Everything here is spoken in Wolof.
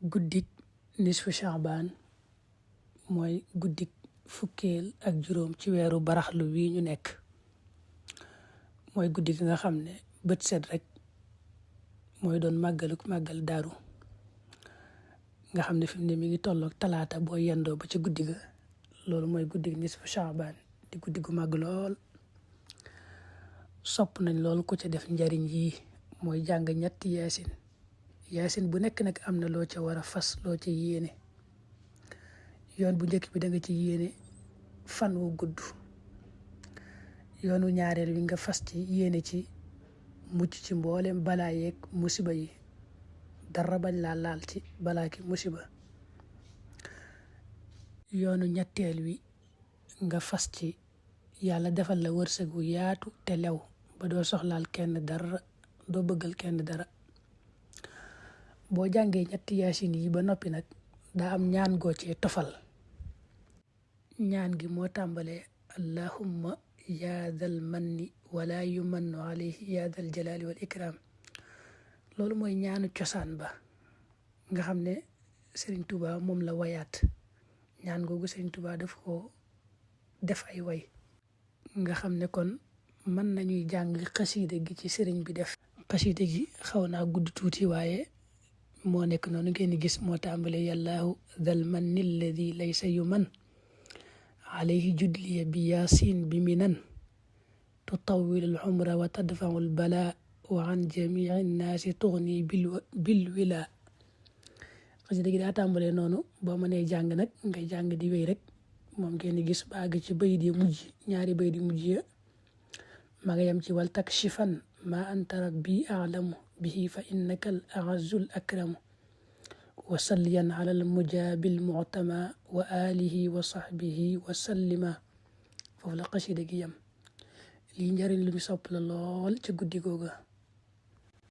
guddik nisfu Shaaban mooy guddik fukkeel ak juróom ci weeru baraxlu wi ñu nekk. mooy guddi gi nga xam ne bët set rek mooy doon màggal daaru nga xam ne fi mu ne mi ngi tolloog talaata boo yendoo ba ci guddi ga. loolu mooy guddi nisfu Shaaban di guddi gu màgg lool. sopp nañ lool ku ca def njariñ yii mooy jàng ñetti yaasin bu nekk nag am na loo ca war a fas loo ca yéene. yoon bu njëkk bi da nga ci yéene fan wu gudd. yoonu ñaareel wi nga fas ci yéene ci mucc ci mboolem balaa yeeg musiba yi dara bañ laa laal ci balaa ki musiba. yoonu ñetteel wi nga fas ci yàlla defal la wërsëg wu yaatu te lew ba doo soxlaal kenn dara doo bëggal kenn dara. boo jàngee ñetti yaasin yi ba noppi nag daa am ñaan goo cee tofal. ñaan gi moo tàmbalee allahumma yaa dal manni wala yumannu alayhi yaa dal jalaali wal ikram. loolu mooy ñaanu cosaan ba nga xam ne Serigne Touba moom la wayaat. ñaan googu Serigne Touba daf ko def ay way nga xam ne kon mën nañuy jàng xasiida gi ci sëriñ bi def. xasiida gi xaw naa gudd tuuti waaye moo nekk noonu ngeen di gis. moo tàmbale yàllaahu dal manni alladi laysa yuman alayhi judliya bi yaasin bi minan tutawil al umra wa tadfau al bala wa an jamii nnaasi tugni bil wila. xasida gi daa tàmbalee noonu boo mënee jàng nag ngay jàng di wéy rek moom ngeen di gis ba àgg ci bayit yi mujj ñaari bayit yi mujj ya ma nga yem ci wal takshifan ma anta rabbi a'lamu bihi fa innaka al a'azzul akramu wa salliyan ala al mujabil mu'tama wa alihi wa sahbihi wa sallima. foofu la xasida gi yem. lii njëriñ lu ñu sopp la lool ci guddi googa.